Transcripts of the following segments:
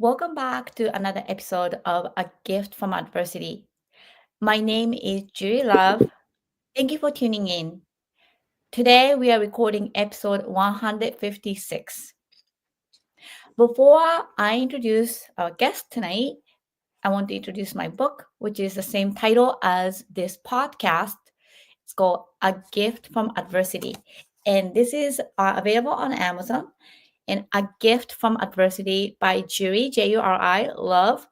Welcome back to another episode of A Gift from Adversity. My name is Juri Love. Thank you for tuning in. Today we are recording episode 156. Before I introduce our guest tonight, I want to introduce my book, which is the same title as this podcast. It's called A Gift from Adversity. And this is available on Amazon. And A Gift from Adversity by Juri, Juri, Love.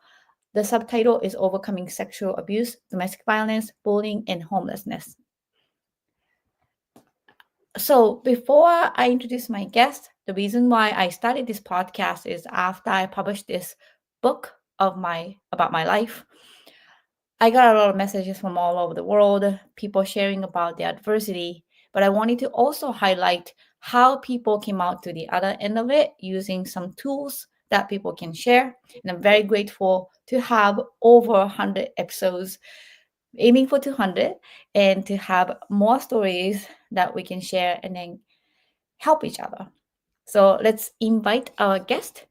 The subtitle is Overcoming Sexual Abuse, Domestic Violence, Bullying, and Homelessness. So, before I introduce my guest, the reason why I started this podcast is after I published this book about my life. I got a lot of messages from all over the world, people sharing about their adversity, but I wanted to also highlight how people came out to the other end of it using some tools that people can share. And I'm very grateful to have over 100 episodes, aiming for 200, and to have more stories that we can share and then help each other. So let's invite our guest.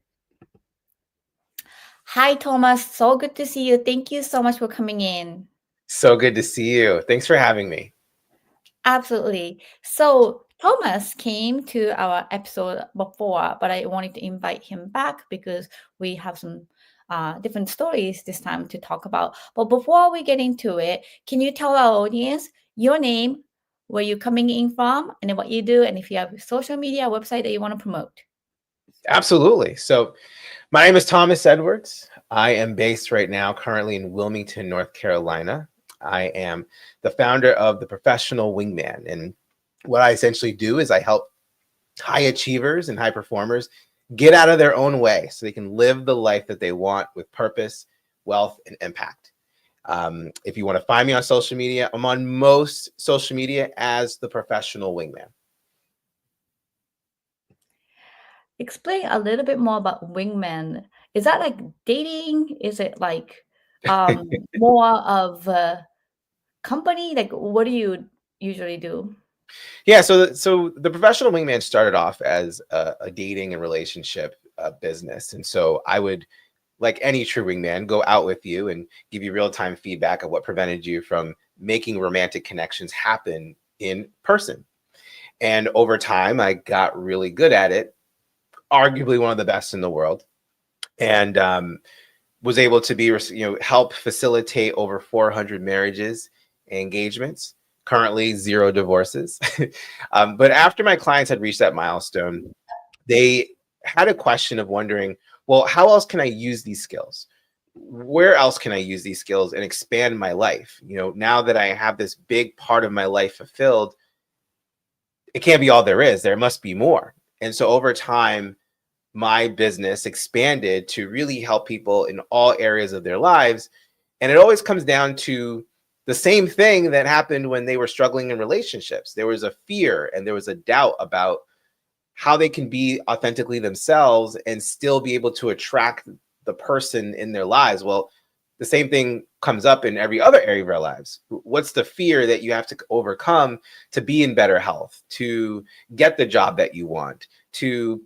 Hi, Thomas. So good to see you. Thank you so much for coming in. So good to see you. Thanks for having me. Absolutely. So Thomas came to our episode before, but I wanted to invite him back because we have some different stories this time to talk about. But before we get into it, can you tell our audience your name, where you're coming in from, and then what you do, and if you have a social media website that you want to promote? Absolutely. So my name is Thomas Edwards. I am based right now currently in Wilmington, North Carolina. I am the founder of the Professional Wingman. And what I essentially do is I help high achievers and high performers get out of their own way so they can live the life that they want with purpose, wealth, and impact. If you want to find me on social media, I'm on most social media as the Professional Wingman. Explain a little bit more about wingman. Is that like dating? Is it like more of a company? Like, what do you usually do? Yeah, so the Professional Wingman started off as a dating and relationship business, and so I would, like any true wingman, go out with you and give you real-time feedback of what prevented you from making romantic connections happen in person. And over time, I got really good at it, arguably one of the best in the world, and was able to be, help facilitate over 400 marriages and engagements. Currently, 0 divorces. But after my clients had reached that milestone, they had a question of wondering, well, how else can I use these skills? Where else can I use these skills and expand my life? Now that I have this big part of my life fulfilled, it can't be all there is. There must be more. And so over time, my business expanded to really help people in all areas of their lives. And it always comes down to the same thing that happened when they were struggling in relationships. There was a fear and there was a doubt about how they can be authentically themselves and still be able to attract the person in their lives. Well, the same thing comes up in every other area of our lives. What's the fear that you have to overcome to be in better health, to get the job that you want, to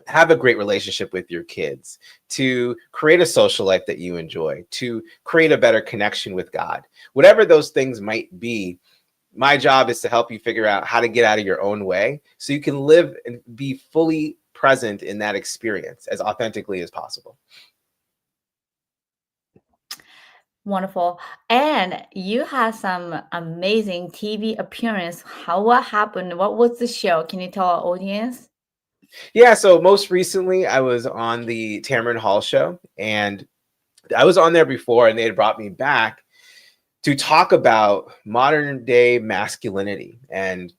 have a great relationship with your kids, to create a social life that you enjoy, to create a better connection with God? Whatever those things might be, my job is to help you figure out how to get out of your own way so you can live and be fully present in that experience as authentically as possible. Wonderful. And you had some amazing TV appearance. What happened? What was the show? Can you tell our audience? Yeah, so most recently I was on the Tamron Hall show, and I was on there before, and they had brought me back to talk about modern day masculinity. And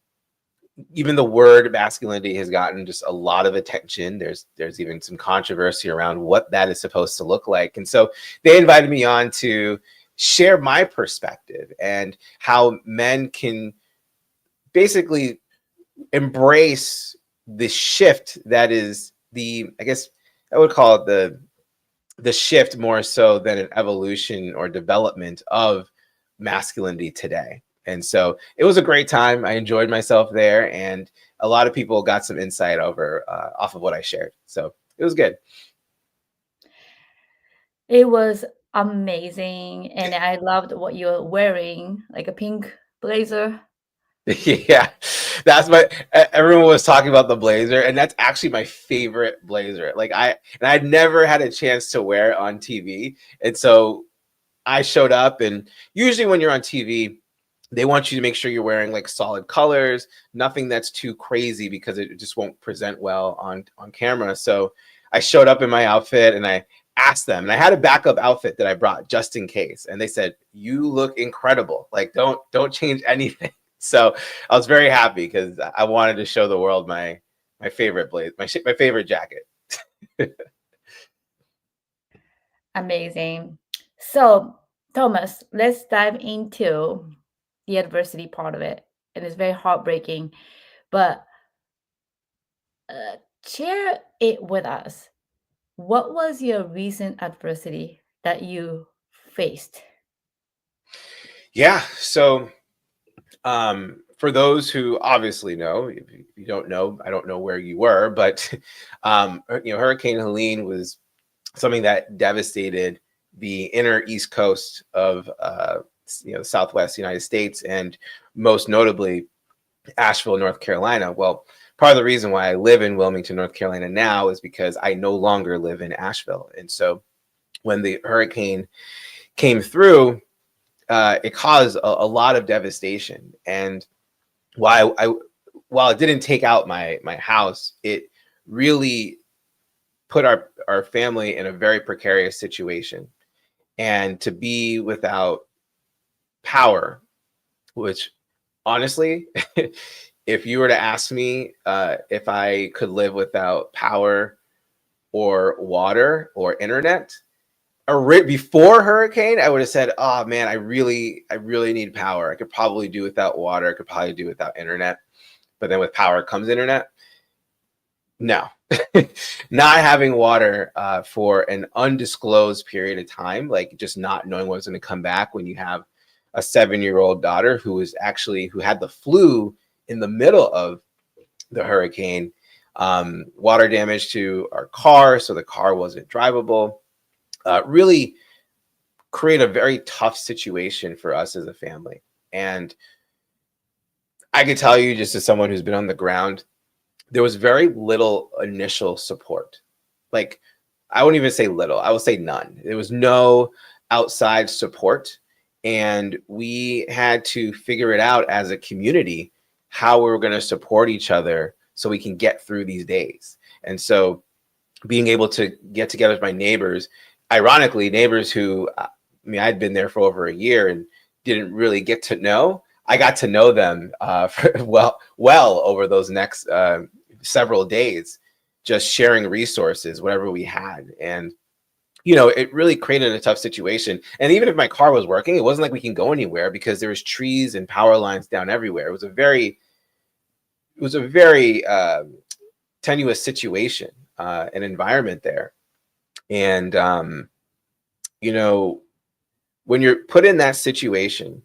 even the word masculinity has gotten just a lot of attention. There's even some controversy around what that is supposed to look like. And so they invited me on to share my perspective and how men can basically embrace the shift that is I guess I would call it the shift more so than an evolution or development of masculinity today. And so it was a great time. I enjoyed myself there, and a lot of people got some insight off of what I shared. So it was good. It was amazing, and I loved what you're wearing, like a pink blazer. Yeah, that's everyone was talking about the blazer, and that's actually my favorite blazer. Like I'd never had a chance to wear it on TV. And so I showed up, and usually when you're on TV, they want you to make sure you're wearing like solid colors, nothing that's too crazy because it just won't present well on camera. So I showed up in my outfit, and I asked them, and I had a backup outfit that I brought just in case, and they said, "You look incredible. Like don't change anything." So I was very happy because I wanted to show the world my favorite my favorite jacket. Amazing. So, Thomas, let's dive into the adversity part of it. And it's very heartbreaking, but share it with us. What was your recent adversity that you faced? Yeah. So for those who obviously know, if you don't know, I don't know where you were, but Hurricane Helene was something that devastated the inner East Coast of Southwest United States, and most notably Asheville, North Carolina. Well, part of the reason why I live in Wilmington, North Carolina now is because I no longer live in Asheville, and so when the hurricane came through, it caused a lot of devastation. And while while it didn't take out my house, it really put our family in a very precarious situation. And to be without power, which honestly, if you were to ask me if I could live without power or water or internet, before hurricane, I would have said, "Oh man, I really need power. I could probably do without water. I could probably do without internet." But then with power comes internet. No, not having water for an undisclosed period of time, like just not knowing what's going to come back when you have a 7-year-old daughter who had the flu in the middle of the hurricane. Water damage to our car, so the car wasn't drivable. Really create a very tough situation for us as a family. And I could tell you, just as someone who's been on the ground, there was very little initial support. Like, I wouldn't even say little, I would say none. There was no outside support. And we had to figure it out as a community how we were going to support each other so we can get through these days. And so being able to get together with my neighbors, ironically, neighbors who, I'd been there for over a year and didn't really get to know. I got to know them well over those next several days, just sharing resources, whatever we had. And, it really created a tough situation. And even if my car was working, it wasn't like we can go anywhere because there was trees and power lines down everywhere. It was a very tenuous situation, an environment there. And, when you're put in that situation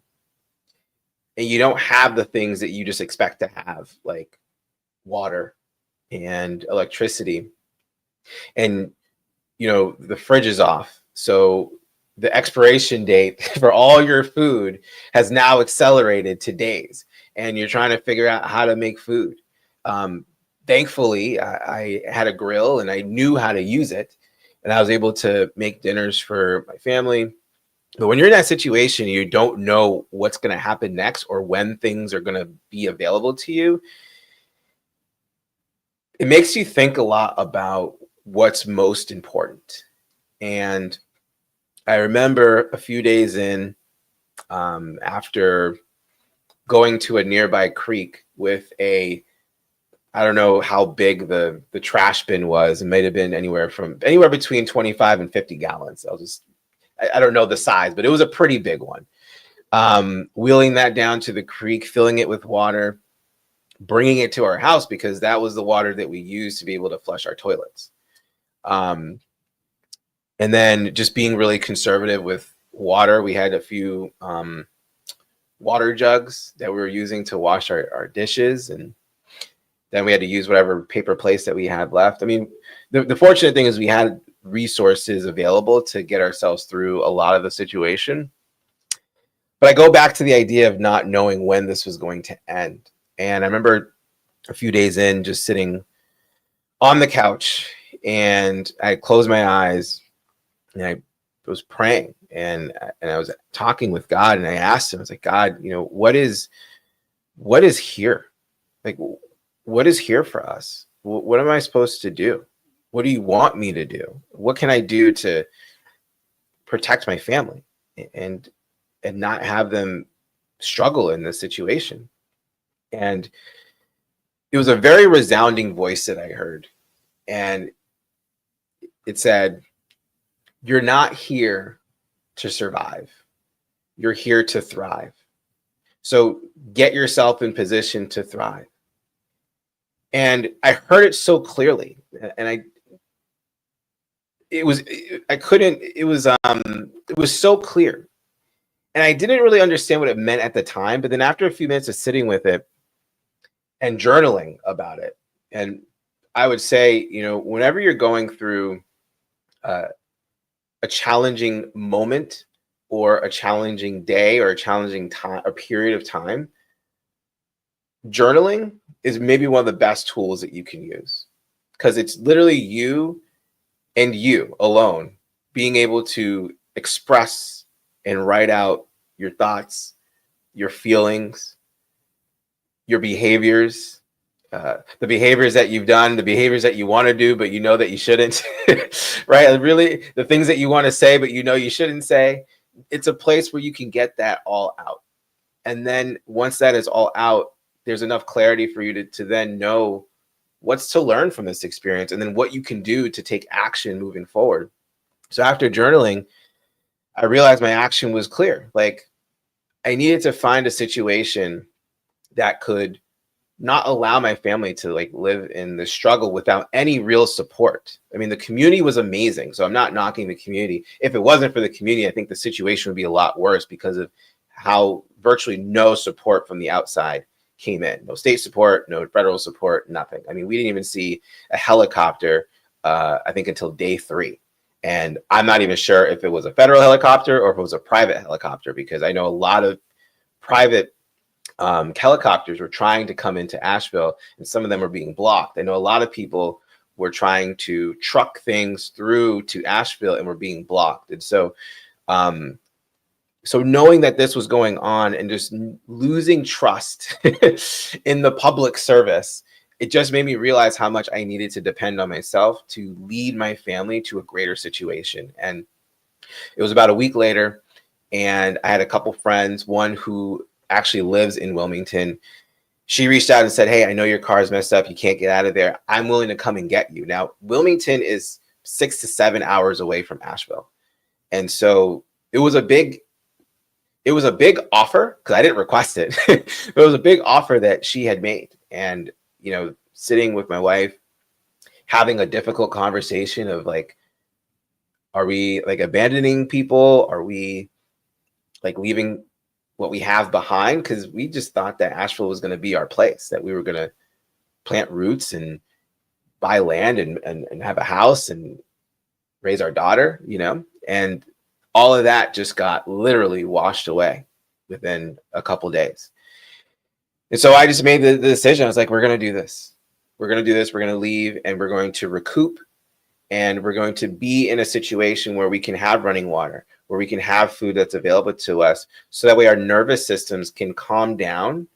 and you don't have the things that you just expect to have, like water and electricity, and, the fridge is off. So the expiration date for all your food has now accelerated to days, and you're trying to figure out how to make food. Thankfully, I had a grill and I knew how to use it, and I was able to make dinners for my family. But when you're in that situation, you don't know what's going to happen next or when things are going to be available to you. It makes you think a lot about what's most important. And I remember a few days in, after going to a nearby creek with I don't know how big the trash bin was. It might have been anywhere between 25 and 50 gallons. I don't know the size, but it was a pretty big one. Wheeling that down to the creek, filling it with water, bringing it to our house because that was the water that we used to be able to flush our toilets. And then just being really conservative with water. We had a few water jugs that we were using to wash our dishes, and then we had to use whatever paper plates that we had left. I mean, the fortunate thing is we had resources available to get ourselves through a lot of the situation. But I go back to the idea of not knowing when this was going to end. And I remember a few days in, just sitting on the couch, and I closed my eyes and I was praying, and I was talking with God, and I asked him, I was like, God, what is here? Like, what is here for us? What am I supposed to do? What do you want me to do? What can I do to protect my family and not have them struggle in this situation? And it was a very resounding voice that I heard. And it said, you're not here to survive. You're here to thrive. So get yourself in position to thrive. And I heard it so clearly. And it was so clear. And I didn't really understand what it meant at the time. But then after a few minutes of sitting with it and journaling about it, and I would say, whenever you're going through a challenging moment or a challenging day or a challenging time, a period of time, journaling is maybe one of the best tools that you can use, because it's literally you and you alone being able to express and write out your thoughts, your feelings, your behaviors, the behaviors that you've done, the behaviors that you want to do, but you know that you shouldn't, right? Really, the things that you want to say, but you know you shouldn't say. It's a place where you can get that all out. And then once that is all out, there's enough clarity for you to then know what's to learn from this experience, and then what you can do to take action moving forward. So after journaling, I realized my action was clear. Like, I needed to find a situation that could not allow my family to live in the struggle without any real support. I mean, the community was amazing, so I'm not knocking the community. If it wasn't for the community, I think the situation would be a lot worse because of how virtually no support from the outside came in. No state support, no federal support, nothing. I mean, we didn't even see a helicopter, I think, until day 3. And I'm not even sure if it was a federal helicopter or if it was a private helicopter, because I know a lot of private helicopters were trying to come into Asheville, and some of them were being blocked. I know a lot of people were trying to truck things through to Asheville and were being blocked. And so, so knowing that this was going on and just losing trust in the public service, it just made me realize how much I needed to depend on myself to lead my family to a greater situation. And it was about a week later, and I had a couple friends, one who actually lives in Wilmington. She reached out and said, hey, I know your car is messed up. You can't get out of there. I'm willing to come and get you. Now, Wilmington is 6 to 7 hours away from Asheville. And so it was a big offer, because I didn't request it. But it was a big offer that she had made. And, sitting with my wife, having a difficult conversation of are we abandoning people? Are we leaving what we have behind? Because we just thought that Asheville was going to be our place, that we were going to plant roots and buy land and have a house and raise our daughter, and all of that just got literally washed away within a couple days. And so I just made the decision. I was like, we're going to do this. We're going to do this. We're going to leave, and we're going to recoup, and we're going to be in a situation where we can have running water, where we can have food that's available to us, so that way our nervous systems can calm down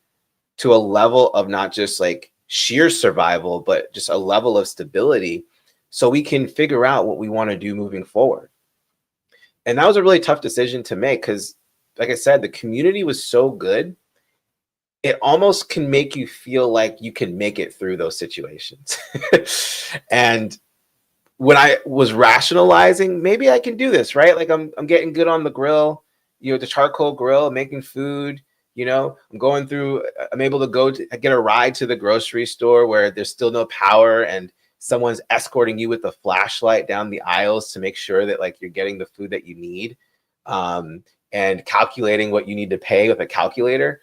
to a level of not just sheer survival, but just a level of stability, so we can figure out what we want to do moving forward. And that was a really tough decision to make, because, like I said, the community was so good. It almost can make you feel like you can make it through those situations. And when I was rationalizing, maybe I can do this, right? I'm getting good on the grill, the charcoal grill, making food, I'm able to get a ride to the grocery store where there's still no power, and someone's escorting you with a flashlight down the aisles to make sure that you're getting the food that you need, and calculating what you need to pay with a calculator.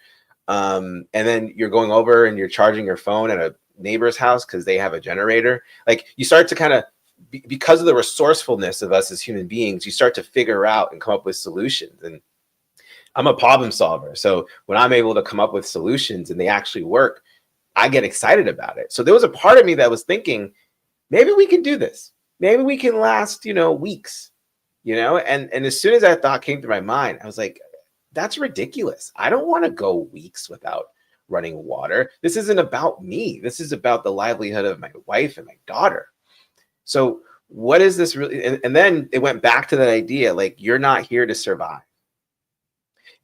And then you're going over and you're charging your phone at a neighbor's house because they have a generator. You start to kind of because of the resourcefulness of us as human beings, you start to figure out and come up with solutions. And I'm a problem solver. So when I'm able to come up with solutions and they actually work, I get excited about it. So there was a part of me that was thinking, maybe we can do this. Maybe we can last, weeks, and as soon as that thought came through my mind, I was like, that's ridiculous. I don't want to go weeks without running water. This isn't about me. This is about the livelihood of my wife and my daughter. So what is this really? And then it went back to that idea, like, you're not here to survive.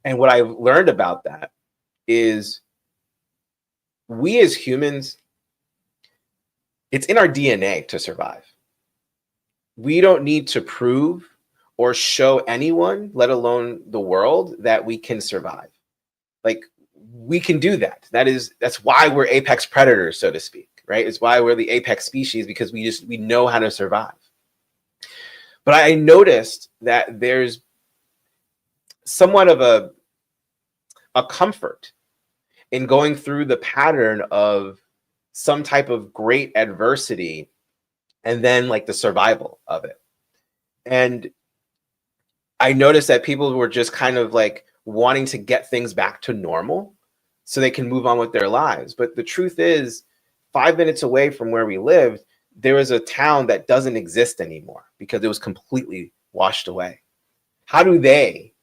And what I've learned about that is we as humans, it's in our DNA to survive. We don't need to prove or show anyone, let alone the world, that we can survive. Like, we can do that. That's why we're apex predators, so to speak, right? It's why we're the apex species, because we know how to survive. But I noticed that there's somewhat of a comfort in going through the pattern of some type of great adversity and then like the survival of it. And I noticed that people were just kind of like wanting to get things back to normal so they can move on with their lives. But the truth is, 5 minutes away from where we lived, there was a town that doesn't exist anymore because it was completely washed away. How do they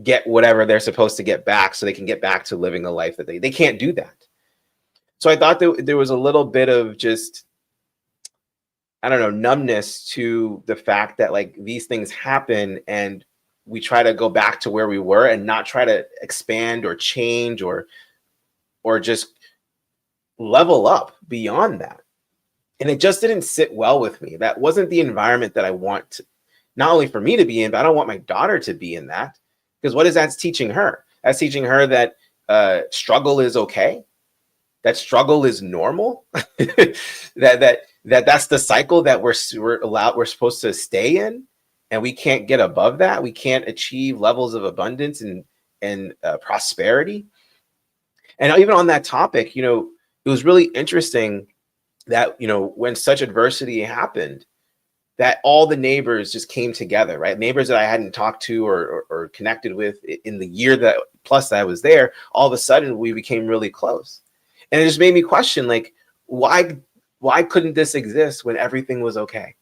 get whatever they're supposed to get back so they can get back to living the life that they can't do that? So I thought that there was a little bit of just, I don't know, numbness to the fact that like these things happen and we try to go back to where we were and not try to expand or change or just level up beyond that. And it just didn't sit well with me. That wasn't the environment that I want to, not only for me to be in, but I don't want my daughter to be in that. Because what is that teaching her? That's teaching her that struggle is okay, that struggle is normal, that's the cycle that we're supposed to stay in, and we can't get above that. We can't achieve levels of abundance and prosperity. And even on that topic, it was really interesting that when such adversity happened, that all the neighbors just came together, right? Neighbors that I hadn't talked to or connected with in the year that I was there, all of a sudden we became really close. And it just made me question, like, why couldn't this exist when everything was okay?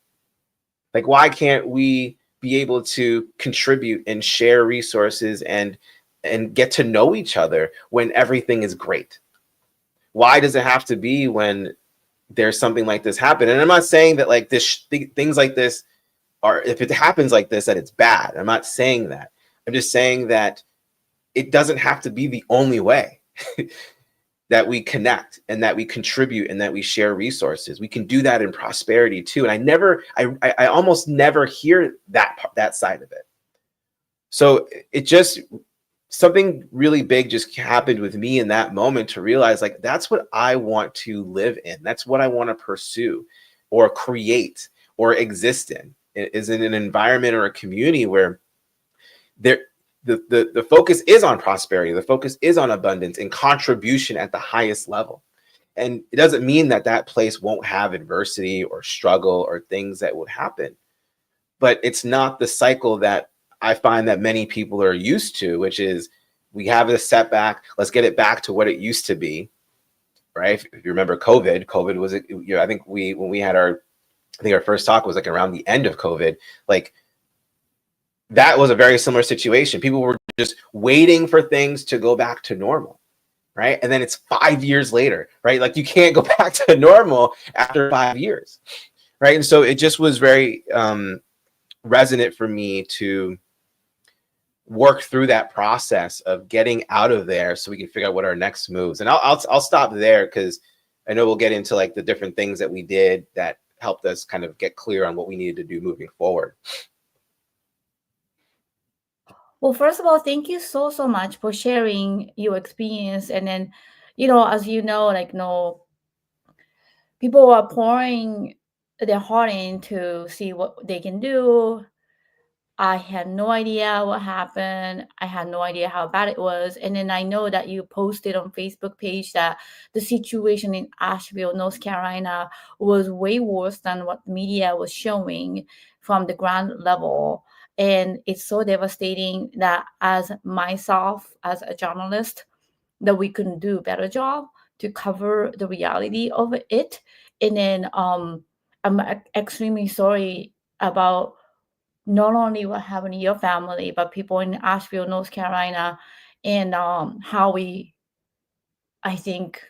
Like, why can't we be able to contribute and share resources and get to know each other when everything is great? Why does it have to be when there's something like this happen? And I'm not saying that like things like this are, if it happens like this, that it's bad. I'm not saying that. I'm just saying that it doesn't have to be the only way that we connect and that we contribute and that we share resources. We can do that in prosperity too. And I almost never hear that side of it. So it just, something really big just happened with me in that moment to realize, like, that's what I want to live in. That's what I want to pursue or create or exist in, is in an environment or a community where the focus is on prosperity. The focus is on abundance and contribution at the highest level. And it doesn't mean that place won't have adversity or struggle or things that would happen, but it's not the cycle that I find that many people are used to, which is, we have a setback, let's get it back to what it used to be, right? If you remember COVID was, I think when we had our first talk was like around the end of COVID, like that was a very similar situation. People were just waiting for things to go back to normal, right? And then it's 5 years later, right? Like, you can't go back to normal after 5 years, right? And so it just was very resonant for me to work through that process of getting out of there so we can figure out what our next moves. And I'll stop there, because I know we'll get into like the different things that we did that helped us kind of get clear on what we needed to do moving forward. Well, first of all, thank you so much for sharing your experience. And then, as you know, like, people are pouring their heart in to see what they can do, I had no idea what happened. I had no idea how bad it was. And then I know that you posted on Facebook page that the situation in Asheville, North Carolina was way worse than what media was showing from the ground level. And it's so devastating that as myself, as a journalist, that we couldn't do a better job to cover the reality of it. And then I'm extremely sorry about not only what happened in your family, but people in Asheville, North Carolina, and how we, I think,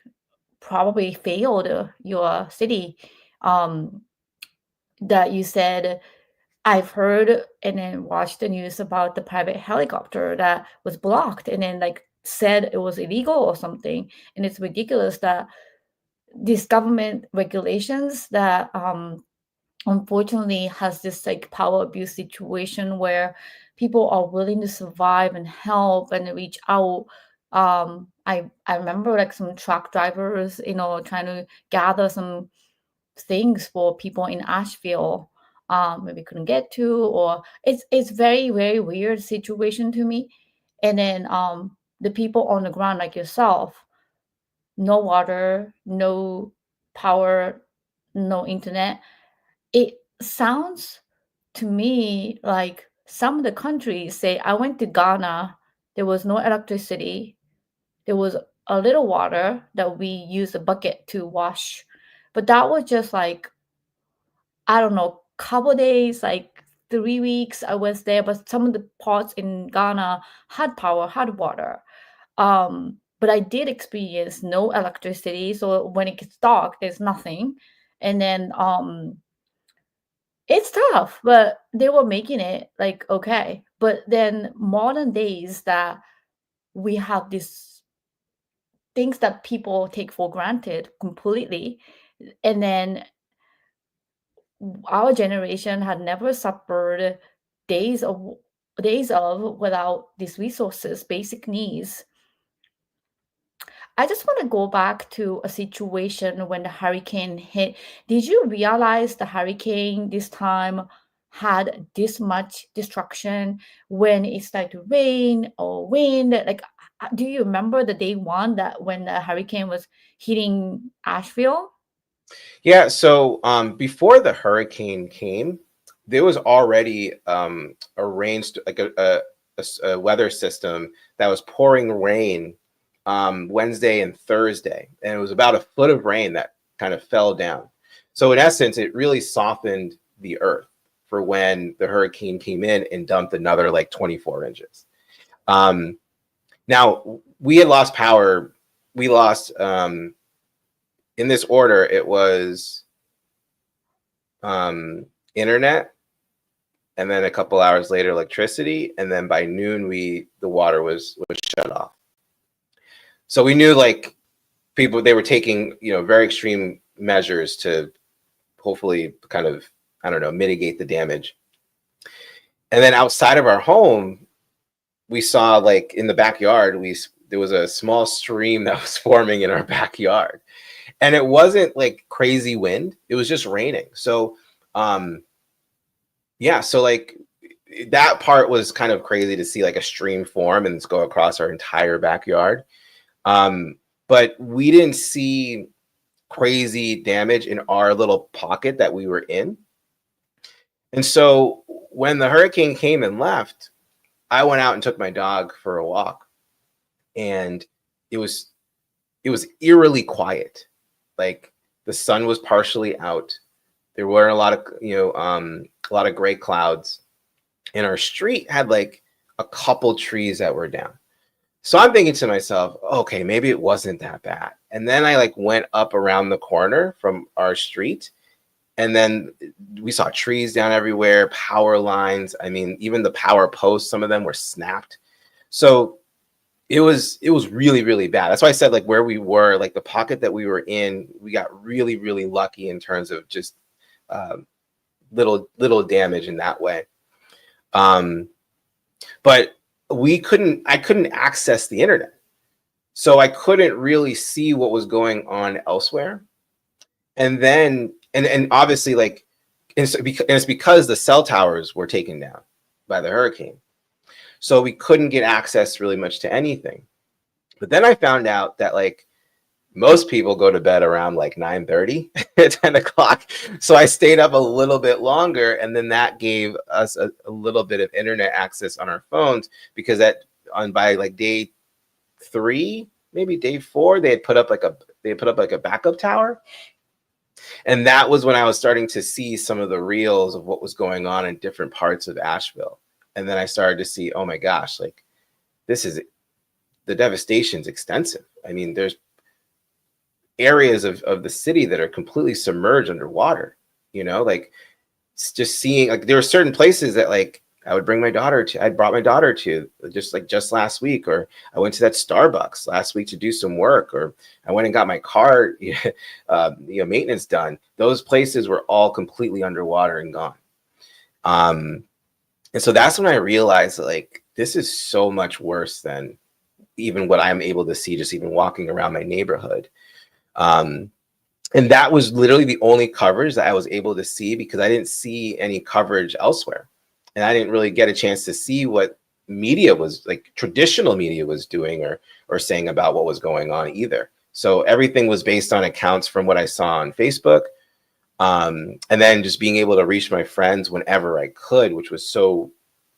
probably failed your city. Um, that you said, I've heard and then watched the news about the private helicopter that was blocked and then like said it was illegal or something. And it's ridiculous that these government regulations that unfortunately has this like power abuse situation where people are willing to survive and help and reach out. I remember like some truck drivers, trying to gather some things for people in Asheville, maybe couldn't get to, or it's very, very weird situation to me. And then the people on the ground like yourself, no water, no power, no internet. It sounds to me like some of the countries say, I went to Ghana, there was no electricity, there was a little water that we used a bucket to wash. But that was just like, I don't know, couple days, like 3 weeks I was there, but some of the parts in Ghana had power, had water. But I did experience no electricity. So when it gets dark, there's nothing. And then it's tough, but they were making it like okay. But then modern days that we have these things that people take for granted completely, and then our generation had never suffered days of days of without these resources, basic needs. I just want to go back to a situation when the hurricane hit. Did you realize the hurricane this time had this much destruction when it started to rain or wind? Like, do you remember the day one that when the hurricane was hitting Asheville? Yeah, so before the hurricane came, there was already a like a weather system that was pouring rain Wednesday and Thursday, and it was about a foot of rain that kind of fell down. So in essence, it really softened the earth for when the hurricane came in and dumped another like 24 inches. Um, Now we had lost power. We lost in this order. It was internet, and then a couple hours later electricity, and then by noon the water was shut off. So we knew like people, they were taking very extreme measures to hopefully kind of, I don't know, mitigate the damage. And then outside of our home, we saw like in the backyard, there was a small stream that was forming in our backyard, and it wasn't like crazy wind, it was just raining. So yeah, so like that part was kind of crazy to see like a stream form and go across our entire backyard. But we didn't see crazy damage in our little pocket that we were in. And so when the hurricane came and left, I went out and took my dog for a walk, and it was eerily quiet. Like the sun was partially out. There weren't a lot of a lot of gray clouds, and our street had like a couple trees that were down. So I'm thinking to myself, okay, maybe it wasn't that bad. And then I like went up around the corner from our street, and then we saw trees down everywhere, power lines. I mean, even the power posts, some of them were snapped. So it was really, really bad. That's why I said like where we were, like the pocket that we were in, we got really, really lucky in terms of just little damage in that way. But I couldn't access the internet. So I couldn't really see what was going on elsewhere. And then, and obviously like, and it's because the cell towers were taken down by the hurricane. So we couldn't get access really much to anything. But then I found out that like most people go to bed around like 9:30, 10 o'clock. So I stayed up a little bit longer, and then that gave us a little bit of internet access on our phones, because by like day 3, maybe day 4, they put up like a backup tower. And that was when I was starting to see some of the reels of what was going on in different parts of Asheville. And then I started to see, oh my gosh, like the devastation's extensive. I mean, there's areas of the city that are completely submerged underwater, like just seeing, like there were certain places that like I brought my daughter to just last week, or I went to that Starbucks last week to do some work, or I went and got my car, maintenance done. Those places were all completely underwater and gone. And so that's when I realized that, like, this is so much worse than even what I'm able to see just even walking around my neighborhood. And that was literally the only coverage that I was able to see, because I didn't see any coverage elsewhere. And I didn't really get a chance to see what media was, like traditional media was doing or saying about what was going on either. So everything was based on accounts from what I saw on Facebook. And then just being able to reach my friends whenever I could, which was so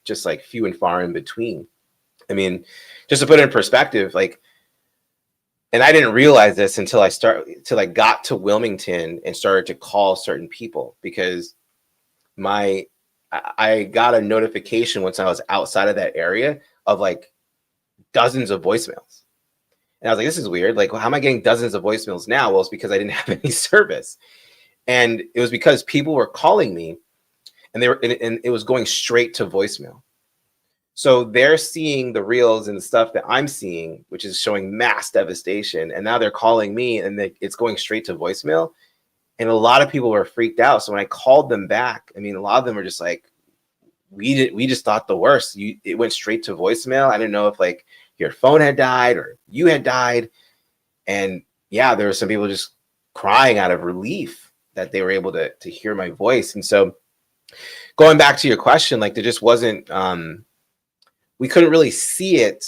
just like few and far in between. I mean, just to put it in perspective, like, and I didn't realize this until I got to Wilmington and started to call certain people, because I got a notification once I was outside of that area of like dozens of voicemails. And I was like, this is weird. Like, well, how am I getting dozens of voicemails now? Well, it's because I didn't have any service. And it was because people were calling me, and it was going straight to voicemail. So they're seeing the reels and the stuff that I'm seeing, which is showing mass devastation. And now they're calling me, and it's going straight to voicemail. And a lot of people were freaked out. So when I called them back, I mean, a lot of them were just like, we just thought the worst. It went straight to voicemail. I didn't know if like your phone had died or you had died. And yeah, there were some people just crying out of relief that they were able to hear my voice. And so going back to your question, like there just wasn't, we couldn't really see it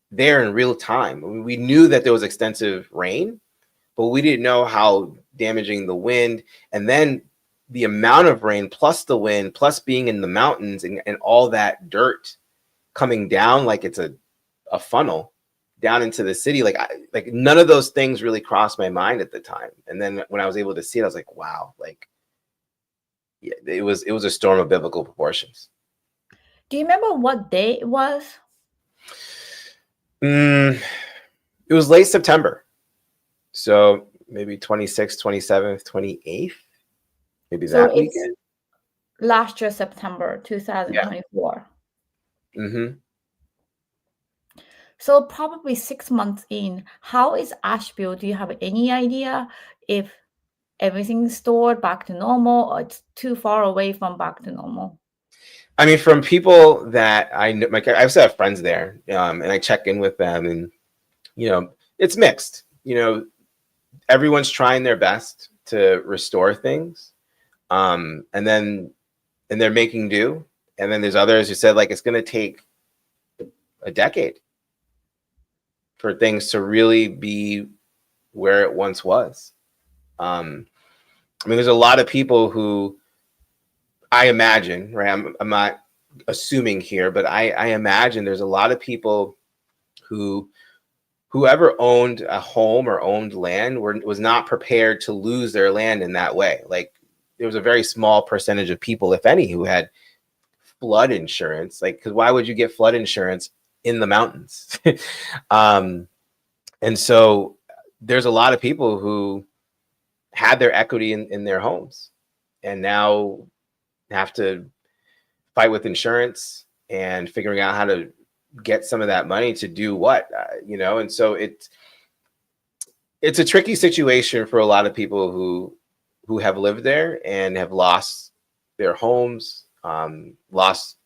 there in real time. I mean, we knew that there was extensive rain, but we didn't know how damaging the wind, and then the amount of rain plus the wind plus being in the mountains and all that dirt coming down like it's a funnel down into the city. Like none of those things really crossed my mind at the time. And then when I was able to see it, I was like, wow, like yeah, it was a storm of biblical proportions. Do you remember what day it was? It was late September. So maybe 26th, 27th, 28th. Maybe So that weekend. Last year, September 2024. Yeah. Mm-hmm. So probably 6 months in, how is Asheville? Do you have any idea if everything's stored back to normal, or it's too far away from back to normal? I mean, from people that I know, like I also have friends there, and I check in with them, and it's mixed. Everyone's trying their best to restore things, and they're making do. And then there's others who said like it's going to take a decade for things to really be where it once was. I mean, there's a lot of people who I imagine, right? I'm not assuming here, but I imagine there's a lot of people whoever owned a home or owned land was not prepared to lose their land in that way. Like there was a very small percentage of people, if any, who had flood insurance. Like, because why would you get flood insurance in the mountains? And so there's a lot of people who had their equity in their homes and now have to fight with insurance and figuring out how to get some of that money to do what, and so it's a tricky situation for a lot of people who have lived there and have lost their homes, lost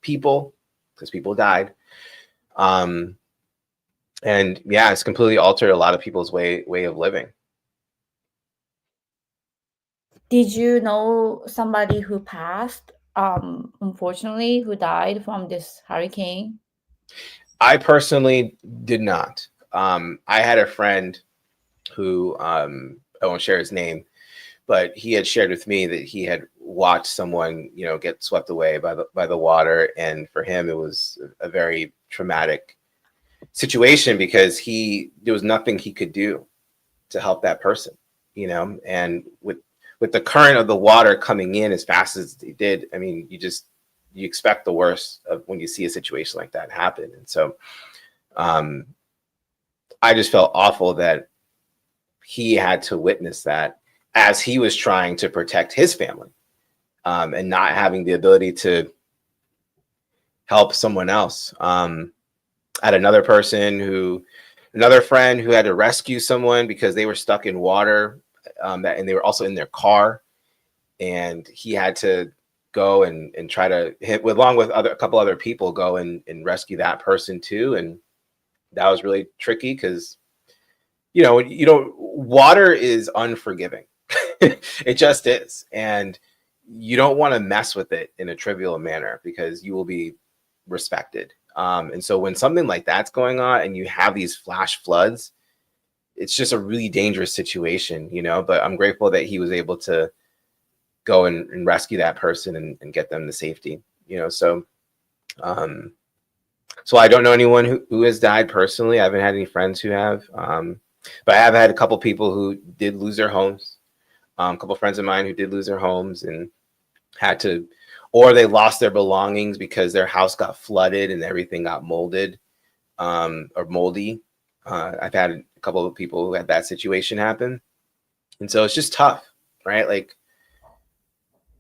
people because people died. And yeah, it's completely altered a lot of people's way of living. Did you know somebody who passed unfortunately, who died from this hurricane? I personally did not. I had a friend who I won't share his name, but he had shared with me that he had watched someone, get swept away by the water, and for him it was a very traumatic situation because there was nothing he could do to help that person, and with the current of the water coming in as fast as it did, I mean, you expect the worst of when you see a situation like that happen. And so um, I just felt awful that he had to witness that as he was trying to protect his family, and not having the ability to help someone else. I had another friend who had to rescue someone because they were stuck in water, and they were also in their car, and he had to go and try to hit along with a couple other people, go and rescue that person too. And that was really tricky because water is unforgiving. It just is. And you don't want to mess with it in a trivial manner because you will be respected. And so when something like that's going on and you have these flash floods, it's just a really dangerous situation, but I'm grateful that he was able to go and rescue that person and get them to safety, so so I don't know anyone who has died personally. I haven't had any friends who have, but I have had a couple people who did lose their homes. A couple friends of mine who did lose their homes and had to, or they lost their belongings because their house got flooded and everything got molded, or moldy. I've had a couple of people who had that situation happen. And so it's just tough, right? Like,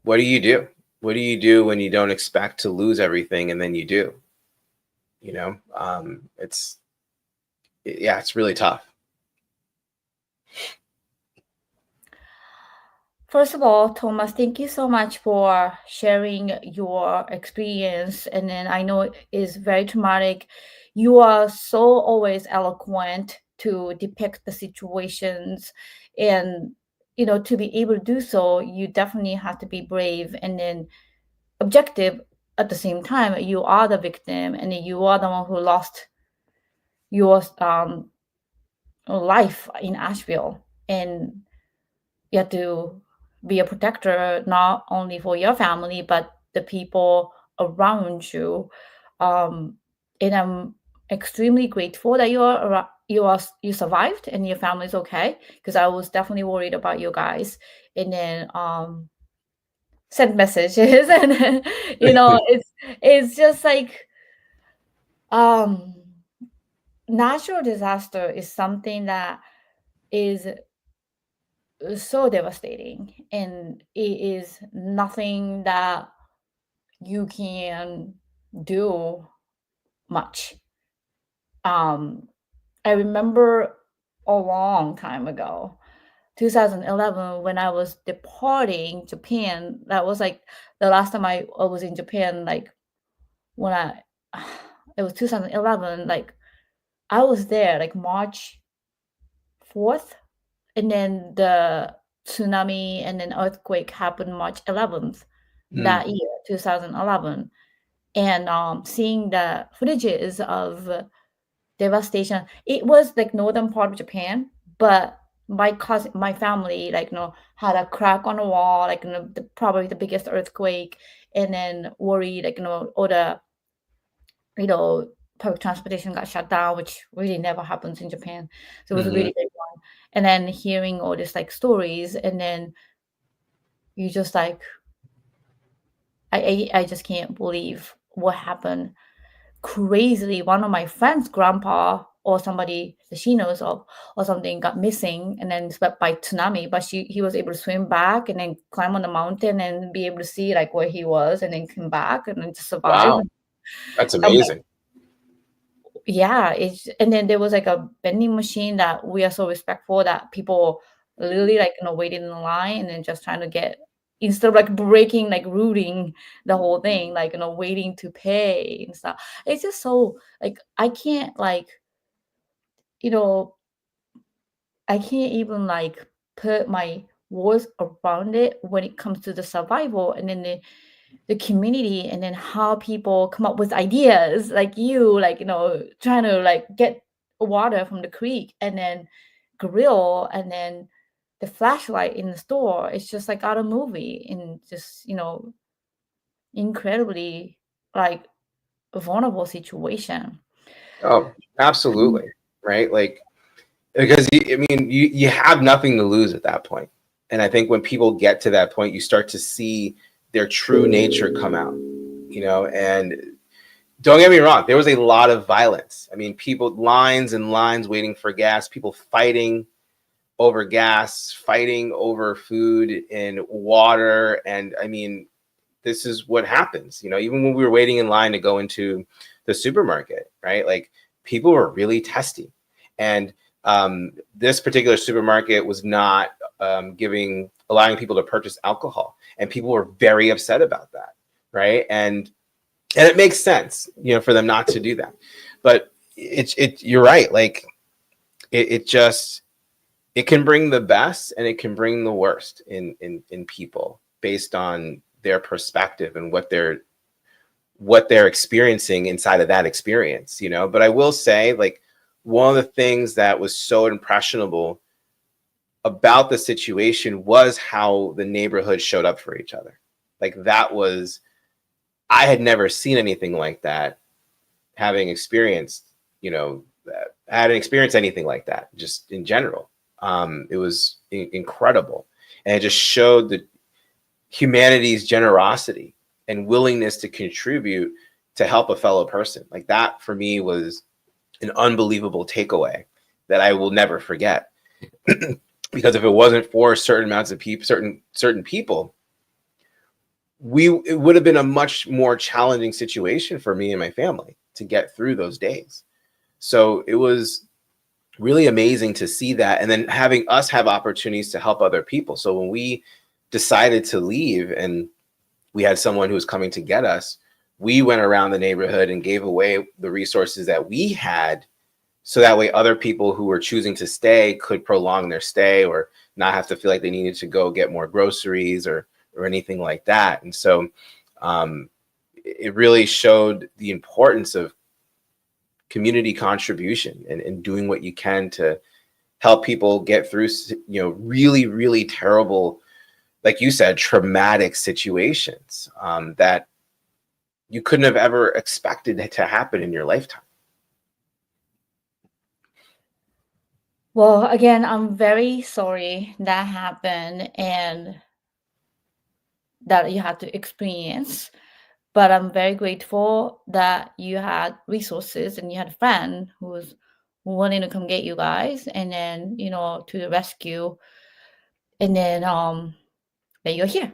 what do you do? What do you do when you don't expect to lose everything and then you do? It's really tough. First of all, Thomas, thank you so much for sharing your experience. And then I know it is very traumatic. You are so always eloquent to depict the situations. And, to be able to do so, you definitely have to be brave and then objective at the same time. You are the victim and you are the one who lost your life in Asheville. And you have to be a protector not only for your family but the people around you. um, and I'm extremely grateful that you survived and your family's okay, because I was definitely worried about you guys. And then send messages and then, it's just like um natural disaster is something that is so devastating, and it is nothing that you can do much. I remember a long time ago, 2011, when I was departing Japan. That was like the last time I was in Japan. Like when I it was 2011. Like I was there like March 4th, and then the tsunami and then earthquake happened March 11th Mm. that year, 2011. And seeing the footages of devastation, it was like northern part of Japan, but my family, like, had a crack on the wall, like, probably the biggest earthquake, and then worried, like, all the, you know, public transportation got shut down, which really never happens in Japan. So it was a Hmm. really big one. And then hearing all these like stories, and then you just like, I just can't believe what happened. Crazily, one of my friends' grandpa or somebody that she knows of or something got missing and then swept by tsunami, but he was able to swim back and then climb on the mountain and be able to see like where he was and then come back and then just survive. Wow, that's I'm like, amazing. yeah, it's, and then there was like a vending machine that we are so respectful that people literally like, waiting in the line and then just trying to get, instead of like breaking, like rooting the whole thing, like, waiting to pay and stuff. It's just so like I can't like, you know, I can't even like put my words around it when it comes to the survival. And then the community, and then how people come up with ideas, like you, like, trying to like get water from the creek and then grill, and then the flashlight in the store. It's just like out of movie, and just, incredibly like a vulnerable situation. Oh, absolutely. Right. Like, because you have nothing to lose at that point. And I think when people get to that point, you start to see their true nature come out, and don't get me wrong, there was a lot of violence. I mean, people, lines and lines waiting for gas, people fighting over gas, fighting over food and water. And I mean, this is what happens, even when we were waiting in line to go into the supermarket, right? Like, people were really testy. And this particular supermarket was not allowing people to purchase alcohol. And people were very upset about that, right? And it makes sense, for them not to do that. But you're right. Like, it can bring the best and it can bring the worst in people based on their perspective and what they're experiencing inside of that experience, But I will say, like, one of the things that was so impressionable about the situation was how the neighborhood showed up for each other. Like, I had never seen anything like that, having experienced, I hadn't experienced anything like that just in general. It was incredible. And it just showed the humanity's generosity and willingness to contribute to help a fellow person. Like, that for me was an unbelievable takeaway that I will never forget. Because if it wasn't for certain amounts of people, certain people, it would have been a much more challenging situation for me and my family to get through those days. So it was really amazing to see that, and then having us have opportunities to help other people. So when we decided to leave and we had someone who was coming to get us, we went around the neighborhood and gave away the resources that we had, so that way other people who were choosing to stay could prolong their stay or not have to feel like they needed to go get more groceries or anything like that. And so it really showed the importance of community contribution and doing what you can to help people get through, really, really terrible, like you said, traumatic situations that you couldn't have ever expected to happen in your lifetime. Well, again, I'm very sorry that happened and that you had to experience. But I'm very grateful that you had resources and you had a friend who was willing to come get you guys, and then, to the rescue, and then that you're here.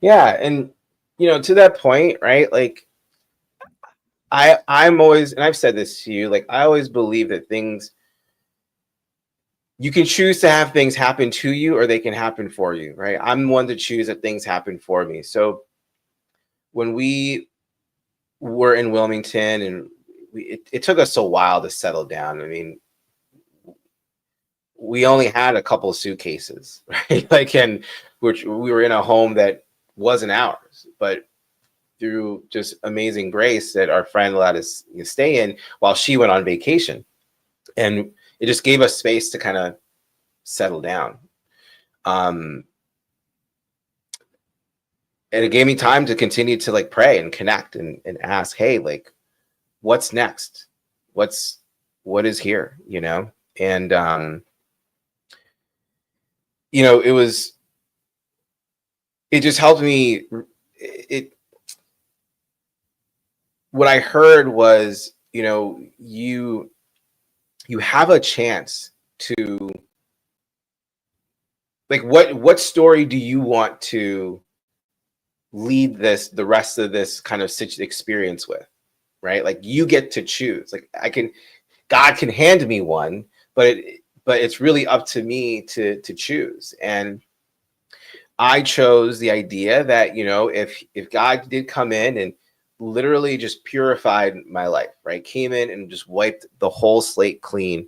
Yeah. And, to that point, right? Like, I'm always, and I've said this to you, like, I always believe that you can choose to have things happen to you or they can happen for you, right? I'm one to choose that things happen for me. So when we were in Wilmington, and it took us a while to settle down. I mean, we only had a couple of suitcases, right? Like, and we were in a home that wasn't ours, but through just amazing grace that our friend allowed us to stay in while she went on vacation. And it just gave us space to kind of settle down. And it gave me time to continue to like pray and connect and ask, hey, like, what's next? What is here, And, it just helped me. What I heard was, you have a chance to, like, what story do you want to lead the rest of this kind of experience with, right? Like, you get to choose. Like, God can hand me one, but it's really up to me to choose. And I chose the idea that, if God did come in and literally just purified my life, right? Came in and just wiped the whole slate clean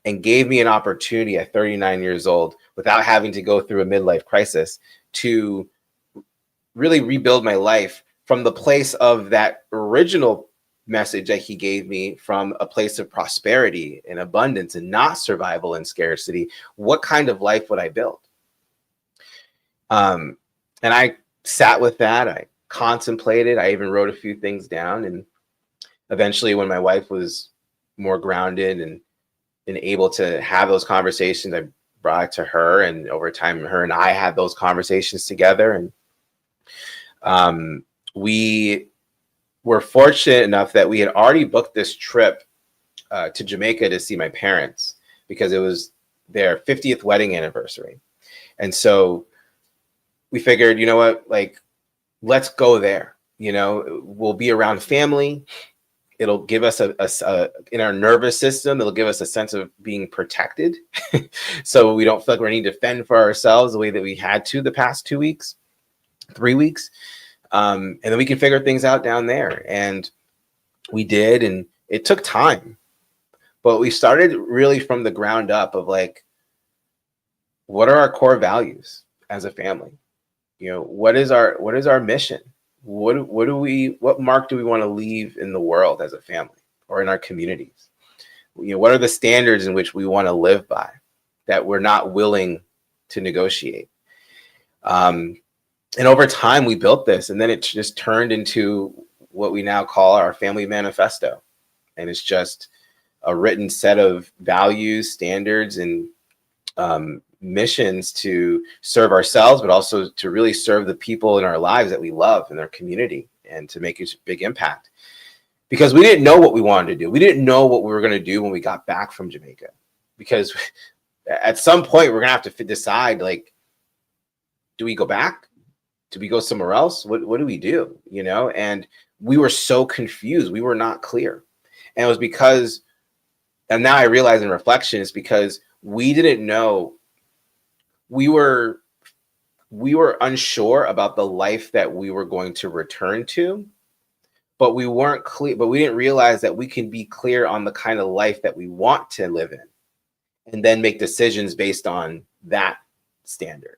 and gave me an opportunity at 39 years old, without having to go through a midlife crisis, to really rebuild my life from the place of that original message that he gave me, from a place of prosperity and abundance and not survival and scarcity. What kind of life would I build? And I sat with that. I contemplated. I even wrote a few things down. And eventually, when my wife was more grounded and able to have those conversations, I brought it to her. And over time, her and I had those conversations together. And we were fortunate enough that we had already booked this trip to Jamaica to see my parents, because it was their 50th wedding anniversary. And so we figured, you know what, like, let's go there. You know, we'll be around family. It'll give us a in our nervous system, it'll give us a sense of being protected. So we don't feel like we need to fend for ourselves the way that we had to the past 2 weeks, 3 weeks. And then we can figure things out down there. And we did, and it took time. But we started really from the ground up of like, what are our core values as a family? You know, what is our mission? What mark do we want to leave in the world as a family or in our communities? You know, what are the standards in which we want to live by that we're not willing to negotiate? And over time, we built this, and then it just turned into what we now call our family manifesto. And it's just a written set of values, standards, and missions to serve ourselves, but also to really serve the people in our lives that we love in our community, and to make a big impact. Because we didn't know what we wanted to do. We didn't know what we were going to do when we got back from Jamaica. Because at some point, we're going to have to decide, like, do we go back? Do we go somewhere else? What do we do? You know, and we were so confused. We were not clear. And it was because, and now I realize in reflection, it's because we didn't know. We were unsure about the life that we were going to return to, but we weren't clear. But we didn't realize that we can be clear on the kind of life that we want to live in, and then make decisions based on that standard,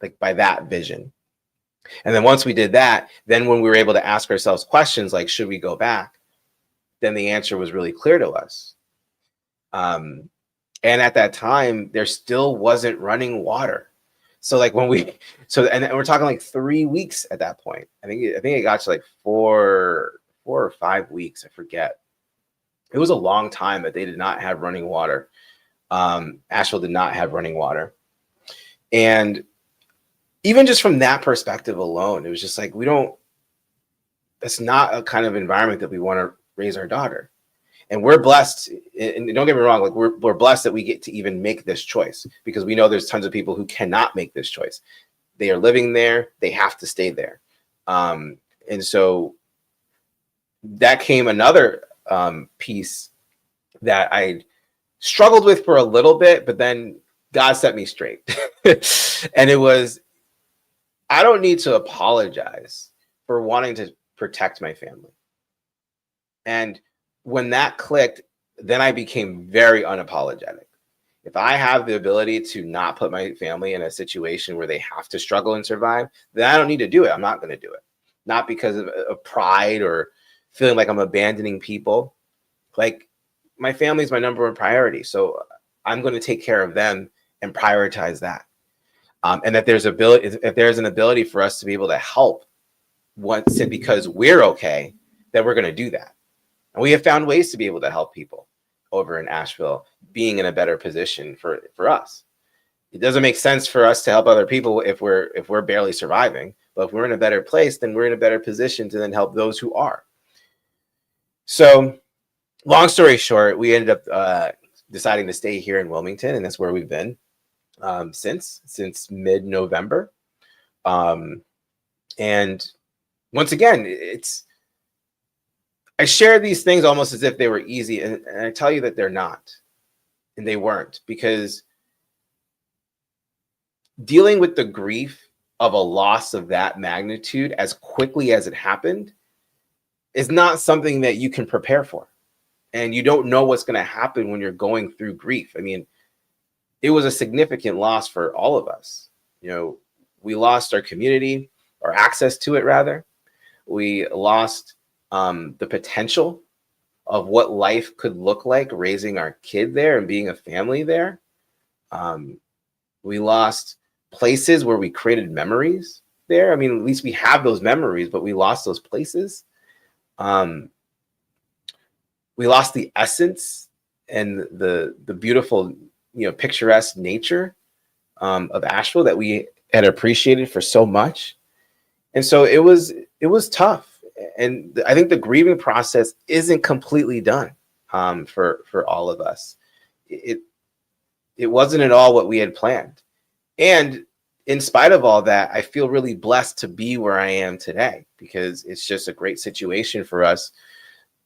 like by that vision. And then once we did that, then when we were able to ask ourselves questions like, should we go back? Then the answer was really clear to us. And at that time, there still wasn't running water. So like when we, and we're talking like 3 weeks at that point. I think it got to like four or 5 weeks. I forget. It was a long time that they did not have running water. Asheville did not have running water. And even just from that perspective alone, it was just like, that's not a kind of environment that we want to raise our daughter. And we're blessed, and don't get me wrong, like we're blessed that we get to even make this choice, because we know there's tons of people who cannot make this choice. They are living there, they have to stay there. And so that came another piece that I struggled with for a little bit, but then God set me straight. And it was, I don't need to apologize for wanting to protect my family. And when that clicked, then I became very unapologetic. If I have the ability to not put my family in a situation where they have to struggle and survive, then I don't need to do it. I'm not going to do it. Not because of pride or feeling like I'm abandoning people. Like, my family is my number one priority. So I'm going to take care of them and prioritize that. And if there's an ability for us to be able to help once it, because we're okay, then we're going to do that. And we have found ways to be able to help people over in Asheville being in a better position for us. It doesn't make sense for us to help other people if we're barely surviving. But if we're in a better place, then we're in a better position to then help those who are. So long story short, we ended up deciding to stay here in Wilmington, and that's where we've been since mid-November. And once again, I share these things almost as if they were easy, and I tell you that they're not, and they weren't, because dealing with the grief of a loss of that magnitude as quickly as it happened is not something that you can prepare for. And you don't know what's going to happen when you're going through grief. I mean, it was a significant loss for all of us. You know, we lost our community, or access to it rather. We lost the potential of what life could look like raising our kid there and being a family there. We lost places where we created memories there. I mean, at least we have those memories, but we lost those places. We lost the essence and the beautiful, picturesque nature of Asheville that we had appreciated for so much. And so it was tough. And I think the grieving process isn't completely done for all of us. It wasn't at all what we had planned. And in spite of all that, I feel really blessed to be where I am today, because it's just a great situation for us,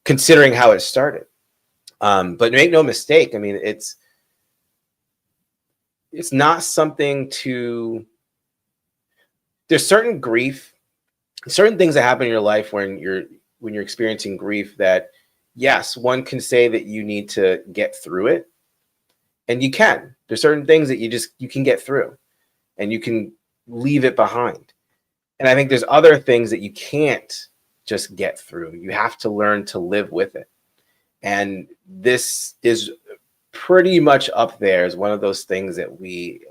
considering how it started. But make no mistake, I mean, it's not something to. There's certain grief, certain things that happen in your life when you're experiencing grief that, yes, one can say that you need to get through it, and you can. There's certain things that you can get through, and you can leave it behind. And I think there's other things that you can't just get through. You have to learn to live with it. And this is pretty much up there as one of those things that we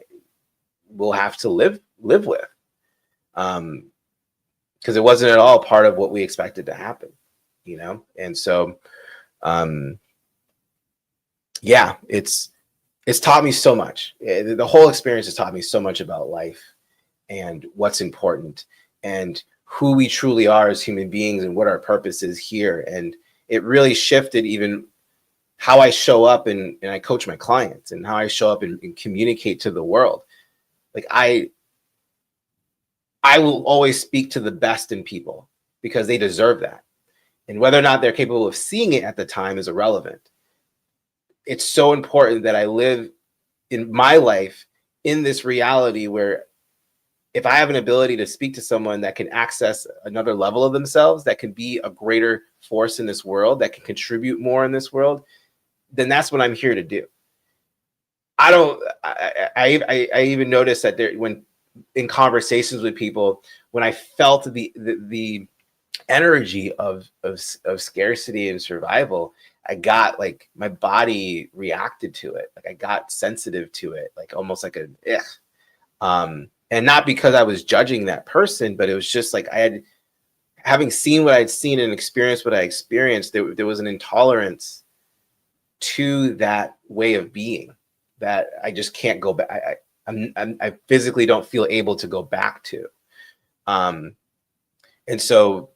will have to live with. Because it wasn't at all part of what we expected to happen, And so, yeah, it's taught me so much. The whole experience has taught me so much about life and what's important and who we truly are as human beings and what our purpose is here. And it really shifted even how I show up and I coach my clients, and how I show up and communicate to the world. Like I will always speak to the best in people because they deserve that. And whether or not they're capable of seeing it at the time is irrelevant. It's so important that I live in my life in this reality where if I have an ability to speak to someone that can access another level of themselves, that can be a greater force in this world, that can contribute more in this world, then that's what I'm here to do. I even noticed that when in conversations with people, when I felt the energy of scarcity and survival, I got like my body reacted to it. Like I got sensitive to it, like almost like and not because I was judging that person, but it was just like having seen what I'd seen and experienced what I experienced, there was an intolerance to that way of being that I just can't go back. I physically don't feel able to go back to. And so,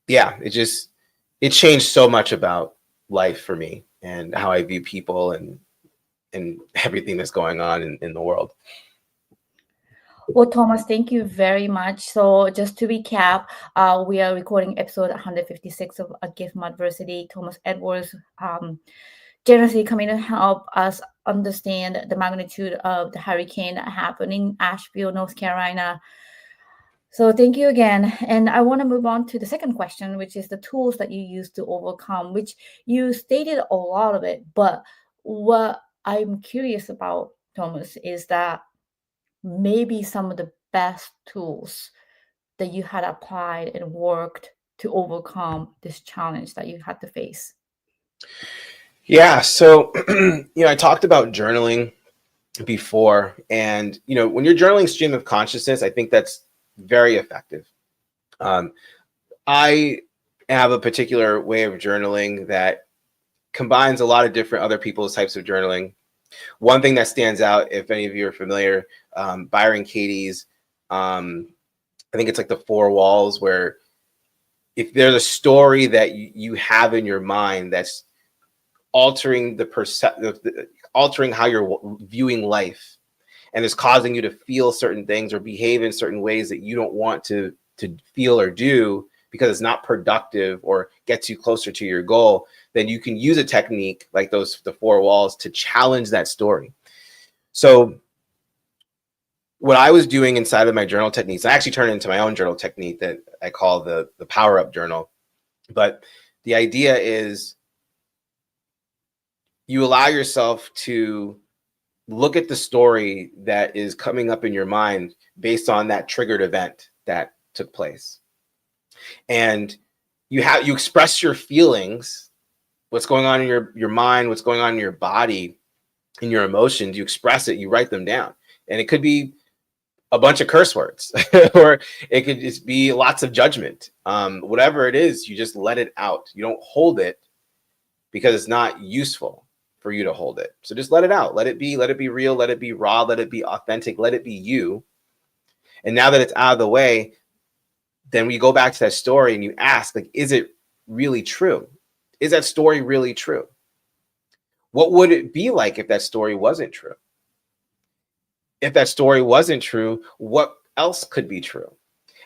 yeah, it changed so much about life for me and how I view people and everything that's going on in the world. Well, Thomas, thank you very much. So just to recap, we are recording episode 156 of A Gift from Adversity. Thomas Edwards generously coming to help us understand the magnitude of the hurricane that happened in Asheville, North Carolina. So thank you again. And I want to move on to the second question, which is the tools that you use to overcome, which you stated a lot of it. But what I'm curious about, Thomas, is that maybe some of the best tools that you had applied and worked to overcome this challenge that you had to face. Yeah. So, I talked about journaling before, and, when you're journaling stream of consciousness, I think that's very effective. I have a particular way of journaling that combines a lot of different other people's types of journaling. One thing that stands out, if any of you are familiar, Byron Katie's, I think it's like the 4 walls, where if there's a story that you have in your mind that's altering altering how you're viewing life, and is causing you to feel certain things or behave in certain ways that you don't want to feel or do because it's not productive or gets you closer to your goal, then you can use a technique like the 4 walls to challenge that story. So what I was doing inside of my journal techniques, I actually turned it into my own journal technique that I call the Power Up Journal. But the idea is you allow yourself to look at the story that is coming up in your mind based on that triggered event that took place. And you express your feelings, what's going on in your mind, what's going on in your body, in your emotions. You express it, you write them down. And it could be a bunch of curse words, or it could just be lots of judgment. Whatever it is, you just let it out. You don't hold it because it's not useful for you to hold it. So just let it out. Let it be real. Let it be raw. Let it be authentic. Let it be you. And now that it's out of the way, then we go back to that story and you ask, like, is it really true? Is that story really true? What would it be like if that story wasn't true? If that story wasn't true, what else could be true?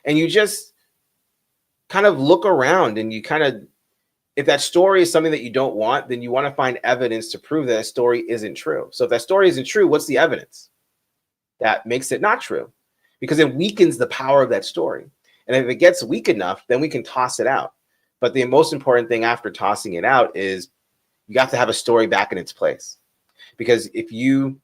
And you just kind of look around and you kind of, if that story is something that you don't want, then you want to find evidence to prove that story isn't true. So if that story isn't true, what's the evidence that makes it not true? Because it weakens the power of that story. And if it gets weak enough, then we can toss it out. But the most important thing after tossing it out is you have to have a story back in its place. Because if you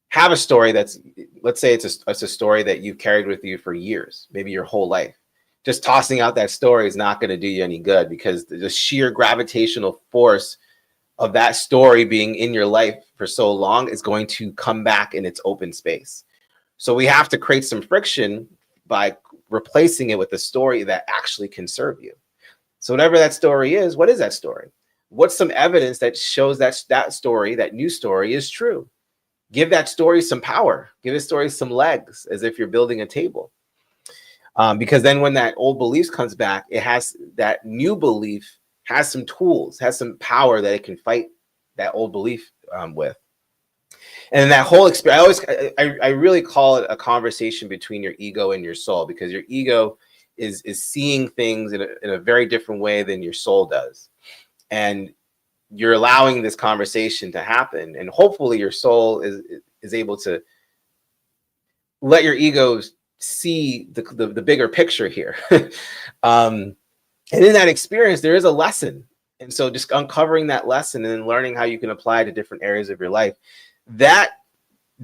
have a story that's, let's say it's a story that you've carried with you for years, maybe your whole life, just tossing out that story is not going to do you any good, because the sheer gravitational force of that story being in your life for so long is going to come back in its open space. So we have to create some friction by replacing it with a story that actually can serve you. So whatever that story is, what is that story? What's some evidence that shows that that story, that new story, is true? Give that story some power. Give the story some legs, as if you're building a table. Because then when that old belief comes back, it has, that new belief has some tools, has some power that it can fight that old belief with. And that whole experience, I really call it a conversation between your ego and your soul, because your ego is seeing things in a very different way than your soul does. And you're allowing this conversation to happen, and hopefully your soul is able to let your ego see the bigger picture here. And in that experience, there is a lesson. And so just uncovering that lesson and then learning how you can apply it to different areas of your life, that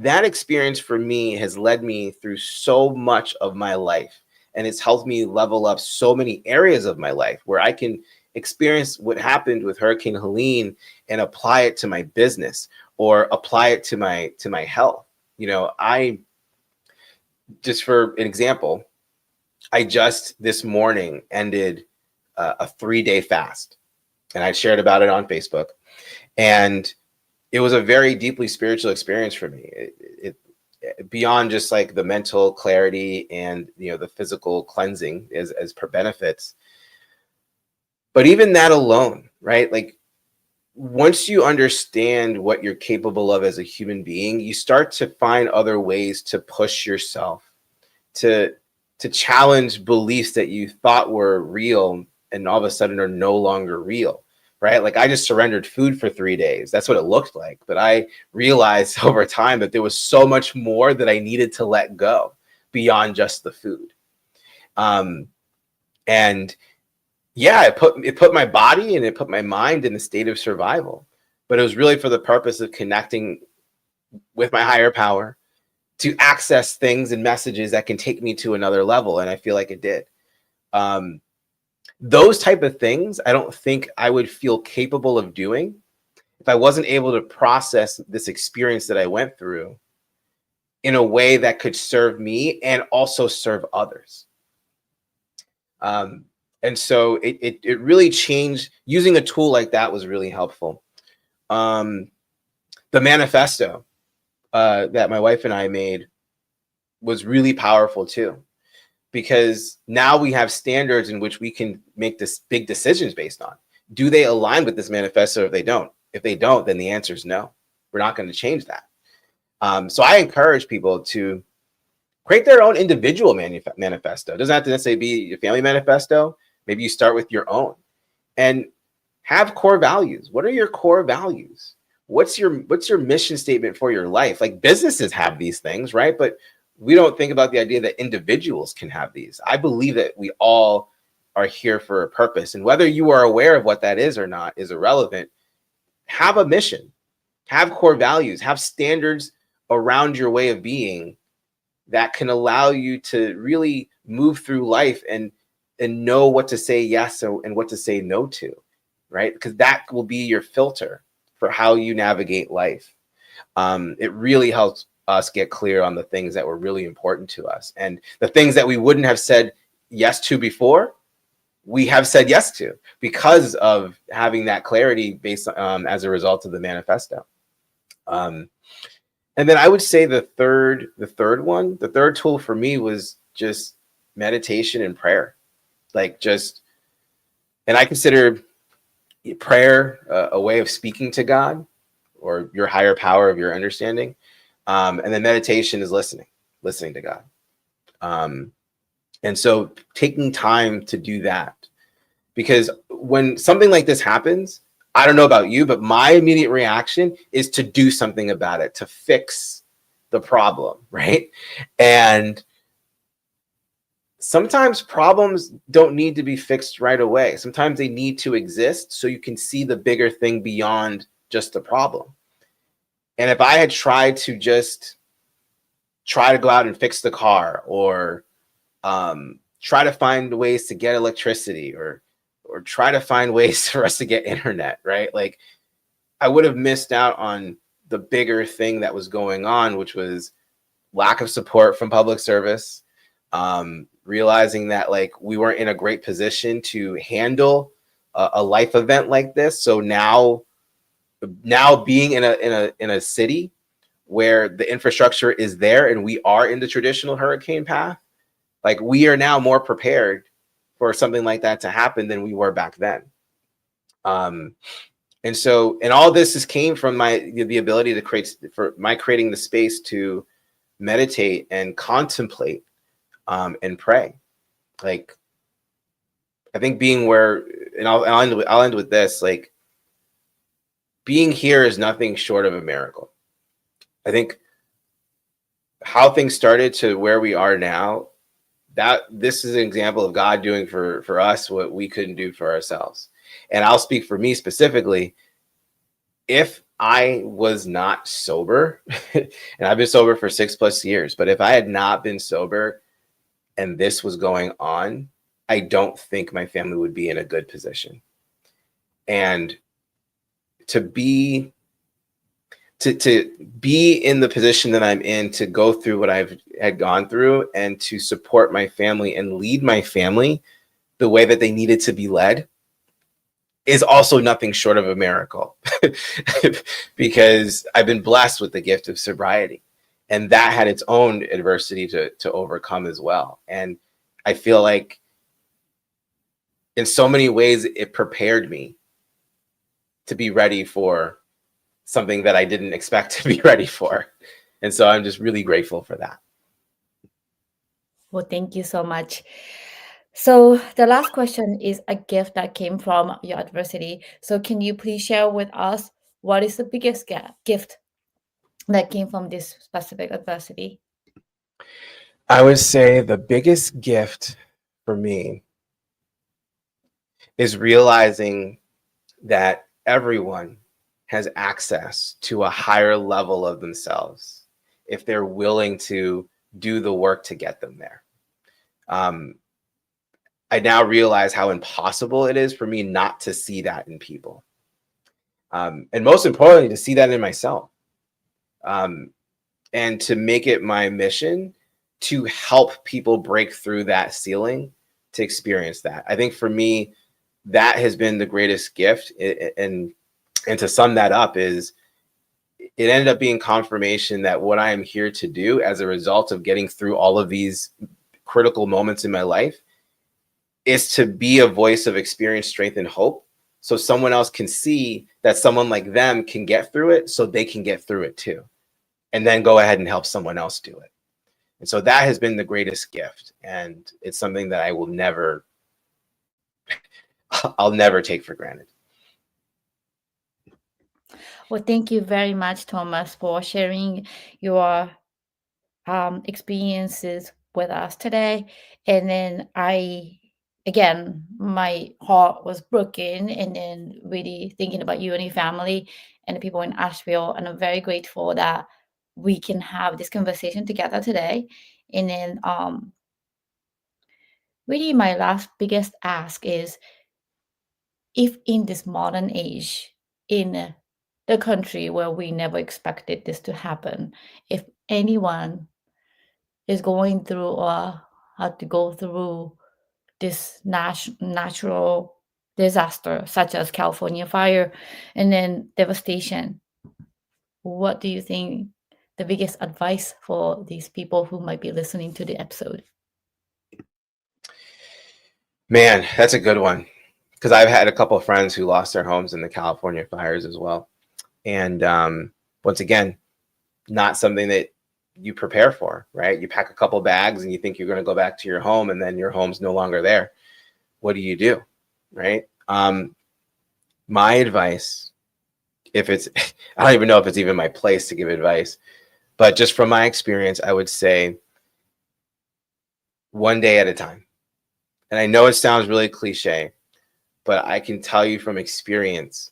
experience for me has led me through so much of my life. And it's helped me level up so many areas of my life where I can experience what happened with Hurricane Helene and apply it to my business or apply it to my health. You know, just for an example, I just this morning ended a 3-day fast, and I shared about it on Facebook, and it was a very deeply spiritual experience for me. It beyond just like the mental clarity and, you know, the physical cleansing as per benefits. But even that alone, right? Like, once you understand what you're capable of as a human being, you start to find other ways to push yourself, to challenge beliefs that you thought were real and all of a sudden are no longer real, right? Like, I just surrendered food for 3 days. That's what it looked like. But I realized over time that there was so much more that I needed to let go beyond just the food. And yeah, it put my body and it put my mind in a state of survival, but it was really for the purpose of connecting with my higher power to access things and messages that can take me to another level. And I feel like it did. Those type of things, I don't think I would feel capable of doing if I wasn't able to process this experience that I went through in a way that could serve me and also serve others. And so it really changed. Using a tool like that was really helpful. The manifesto that my wife and I made was really powerful too, because now we have standards in which we can make this big decisions based on. Do they align with this manifesto? If they don't, then the answer is no. We're not going to change that. So I encourage people to create their own individual manifesto. It doesn't have to necessarily be a family manifesto. Maybe you start with your own and have core values. What are your core values? What's your mission statement for your life? Like, businesses have these things, right? But we don't think about the idea that individuals can have these. I believe that we all are here for a purpose, and whether you are aware of what that is or not is irrelevant. Have a mission, have core values, have standards around your way of being that can allow you to really move through life and know what to say yes and what to say no to, right? Because that will be your filter for how you navigate life. It really helps us get clear on the things that were really important to us, and the things that we wouldn't have said yes to before, we have said yes to because of having that clarity based as a result of the manifesto. And then I would say the third tool for me was just meditation and prayer. Like just, and I consider prayer a way of speaking to God or your higher power of your understanding. And then meditation is listening to God. And so taking time to do that, because when something like this happens, I don't know about you, but my immediate reaction is to do something about it, to fix the problem, right? And sometimes problems don't need to be fixed right away. Sometimes they need to exist so you can see the bigger thing beyond just the problem. And if I had tried to just try to go out and fix the car, or try to find ways to get electricity, or try to find ways for us to get internet, right? Like I would have missed out on the bigger thing that was going on, which was lack of support from public service, realizing that like we weren't in a great position to handle a life event like this. So now being in a city where the infrastructure is there and we are in the traditional hurricane path, like we are now more prepared for something like that to happen than we were back then. And so, and all this came from the ability to creating the space to meditate and contemplate, and pray. Like, I think being where, and I'll end with this, like being here is nothing short of a miracle. I think how things started to where we are now, that this is an example of God doing for us what we couldn't do for ourselves. And I'll speak for me specifically. If I was not sober, and I've been sober for 6+ years, but if I had not been sober and this was going on, I don't think my family would be in a good position. And to be in the position that I'm in, to go through what I've had gone through, and to support my family and lead my family the way that they needed to be led, is also nothing short of a miracle. Because I've been blessed with the gift of sobriety, and that had its own adversity to overcome as well. And I feel like in so many ways it prepared me to be ready for something that I didn't expect to be ready for. And so I'm just really grateful for that. Well, thank you so much. So the last question is a gift that came from your adversity. So can you please share with us what is the biggest gift that came from this specific adversity? I would say the biggest gift for me is realizing that everyone has access to a higher level of themselves if they're willing to do the work to get them there. I now realize how impossible it is for me not to see that in people. And most importantly, to see that in myself. And to make it my mission to help people break through that ceiling to experience that. I think for me, that has been the greatest gift. And to sum that up, is it ended up being confirmation that what I am here to do as a result of getting through all of these critical moments in my life is to be a voice of experience, strength, and hope. So someone else can see that someone like them can get through it, so they can get through it too. And then go ahead and help someone else do it. And so that has been the greatest gift. And it's something that I will never, I'll never take for granted. Well, thank you very much, Thomas, for sharing your experiences with us today. And then again, my heart was broken, and then really thinking about you and your family and the people in Asheville. And I'm very grateful that we can have this conversation together today. And then really my last biggest ask is, if in this modern age, in the country where we never expected this to happen, if anyone is going through or had to go through this natural disaster, such as California fire and then devastation, what do you think the biggest advice for these people who might be listening to the episode? Man, that's a good one, because I've had a couple of friends who lost their homes in the California fires as well. And once again, not something that you prepare for, right? You pack a couple bags and you think you're going to go back to your home, and then your home's no longer there. What do? Right? My advice, if it's, I don't even know if it's even my place to give advice, but just from my experience, I would say one day at a time. And I know it sounds really cliche, but I can tell you from experience,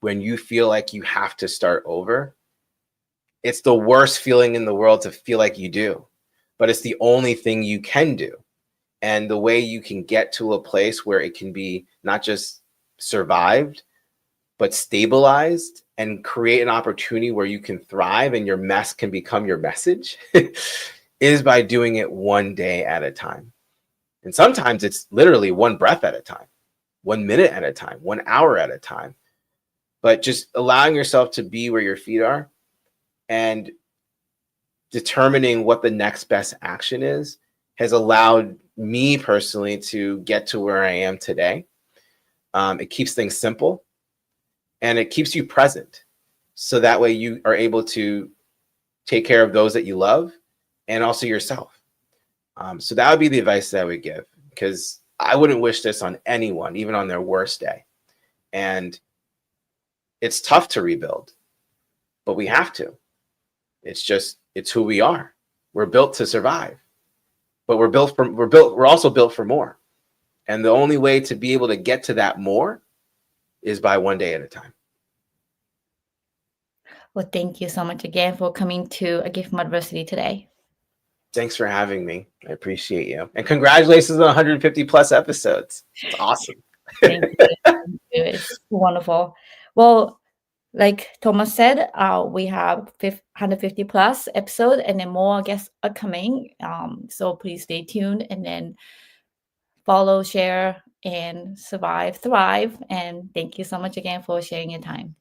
when you feel like you have to start over, it's the worst feeling in the world to feel like you do, but it's the only thing you can do. And the way you can get to a place where it can be not just survived, but stabilized and create an opportunity where you can thrive and your mess can become your message is by doing it one day at a time. And sometimes it's literally one breath at a time, 1 minute at a time, 1 hour at a time. But just allowing yourself to be where your feet are and determining what the next best action is has allowed me personally to get to where I am today. It keeps things simple and it keeps you present. So that way you are able to take care of those that you love and also yourself. So that would be the advice that I would give, because I wouldn't wish this on anyone, even on their worst day. And it's tough to rebuild, but we have to. It's who we are. We're built to survive, but we're also built for more. And the only way to be able to get to that more is by one day at a time. Well, thank you so much again for coming to A Gift from Adversity today. Thanks for having me. I appreciate you. And congratulations on 150 plus episodes. It's awesome. Thank you. Thank you. It's wonderful. Well, like Thomas said, we have 150 plus episode and then more guests are coming. So please stay tuned and then follow, share, and survive, thrive. And thank you so much again for sharing your time.